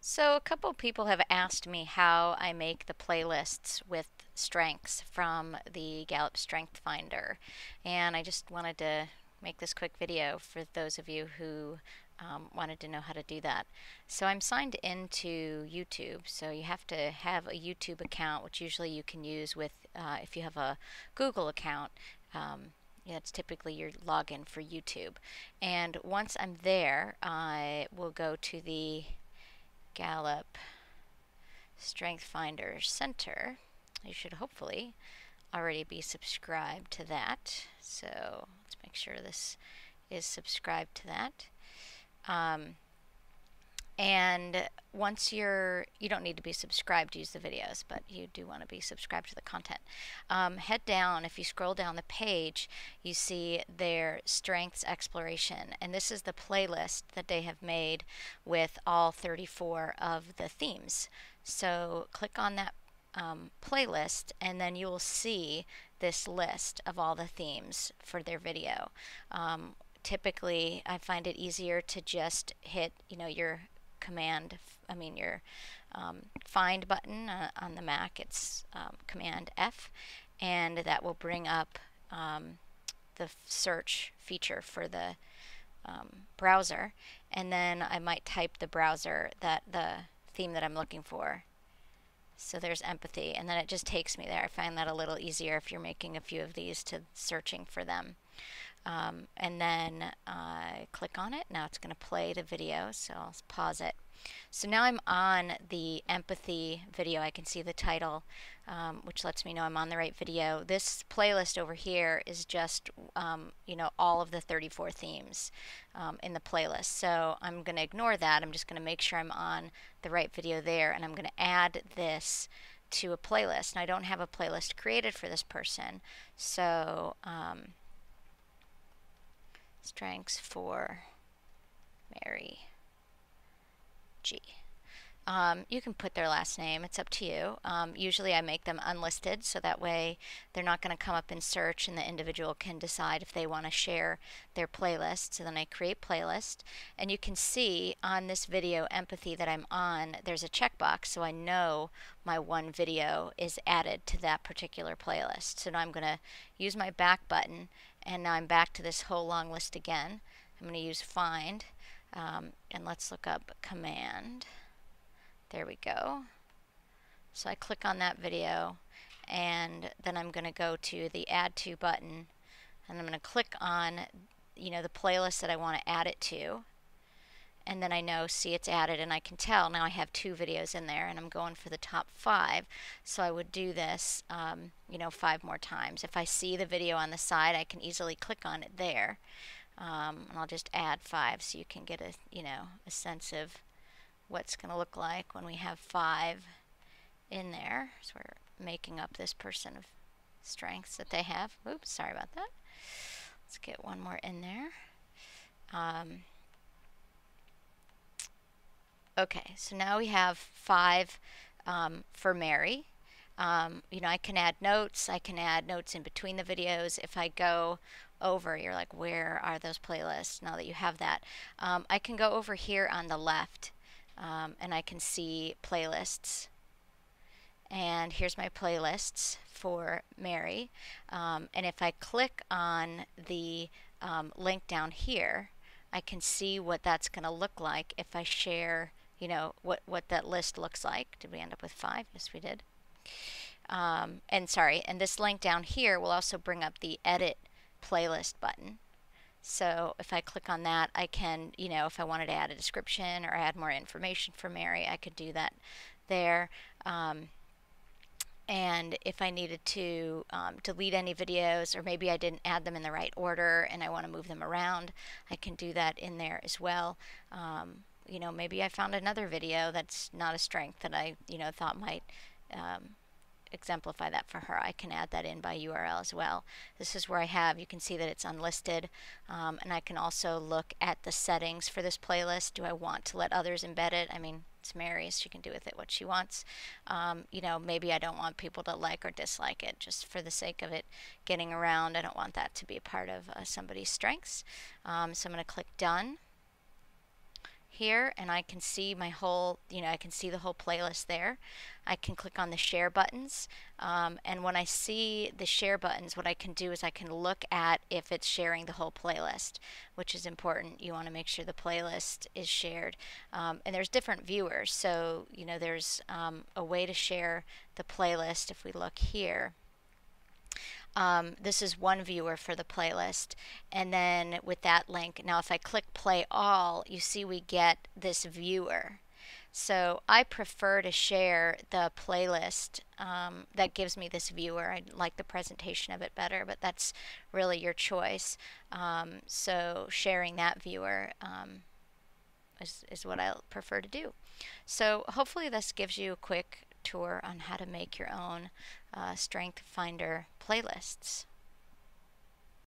So a couple people have asked me how I make the playlists with strengths from the Gallup Strength Finder, and I just wanted to make this quick video for those of you who wanted to know how to do that. So I'm signed into YouTube, so you have to have a YouTube account, which usually you can use with if you have a Google account. Yeah, it's typically your login for YouTube. And once I'm there, I will go to the Gallup Strength Finder Center. You should hopefully already be subscribed to that. So let's make sure this is subscribed to that. And once you don't need to be subscribed to use the videos, but you do want to be subscribed to the content. Head down, if you scroll down the page, you see their strengths exploration. And this is the playlist that they have made with all 34 of the themes. So click on that playlist, and then you will see this list of all the themes for their video. Typically, I find it easier to just hit, your your find button on the Mac. It's Command F, and that will bring up the search feature for the browser, and then I might type the theme that I'm looking for. So there's empathy, and then it just takes me there. I find that a little easier if you're making a few of these to searching for them. And then I click on it. Now it's going to play the video, so I'll pause it. So now I'm on the empathy video. I can see the title, which lets me know I'm on the right video. This playlist over here is just, all of the 34 themes in the playlist. So I'm going to ignore that. I'm just going to make sure I'm on the right video there, and I'm going to add this to a playlist. Now I don't have a playlist created for this person, so strengths for Mary G. You can put their last name, it's up to you. Usually I make them unlisted, so that way they're not going to come up in search, and the individual can decide if they want to share their playlist. So then I create playlist, and you can see on this video empathy that I'm on, there's a checkbox, so I know my one video is added to that particular playlist. So now I'm going to use my back button, and now I'm back to this whole long list again. I'm going to use find, and let's look up command. There we go. So I click on that video, and then I'm going to go to the add to button, and I'm going to click on the playlist that I want to add it to, and then I know, see, it's added, and I can tell now I have 2 videos in there, and I'm going for the top 5. So I would do this 5 more times. If I see the video on the side, I can easily click on it there, and I'll just add 5 so you can get a sense of what's going to look like when we have 5 in there. So we're making up this person of strengths that they have. Oops, sorry about that. Let's get one more in there. Okay, so now we have 5 for Mary. I can add notes. I can add notes in between the videos. If I go over, you're like, where are those playlists? Now that you have that, I can go over here on the left, and I can see playlists. And here's my playlists for Mary. And if I click on the link down here, I can see what that's going to look like if I share, what that list looks like. Did we end up with 5? Yes, we did. And this link down here will also bring up the edit playlist button. So if I click on that, I can, if I wanted to add a description or add more information for Mary, I could do that there. And if I needed to delete any videos, or maybe I didn't add them in the right order and I want to move them around, I can do that in there as well. Maybe I found another video that's not a strength that I, thought might exemplify that for her. I can add that in by URL as well. This is where you can see that it's unlisted, and I can also look at the settings for this playlist. Do I want to let others embed it? I mean, it's Mary's, she can do with it what she wants. Maybe I don't want people to like or dislike it just for the sake of it getting around. I don't want that to be a part of somebody's strengths. So I'm going to click done, here, and I can see my whole, I can see the whole playlist there. I can click on the share buttons, and when I see the share buttons, what I can do is I can look at if it's sharing the whole playlist, which is important. You want to make sure the playlist is shared. And there's different viewers, so there's a way to share the playlist. If we look here, this is one viewer for the playlist, and then with that link, now if I click play all, you see we get this viewer. So I prefer to share the playlist that gives me this viewer. I like the presentation of it better, but that's really your choice. So sharing that viewer is what I prefer to do. So hopefully this gives you a quick tour on how to make your own StrengthsFinder playlists.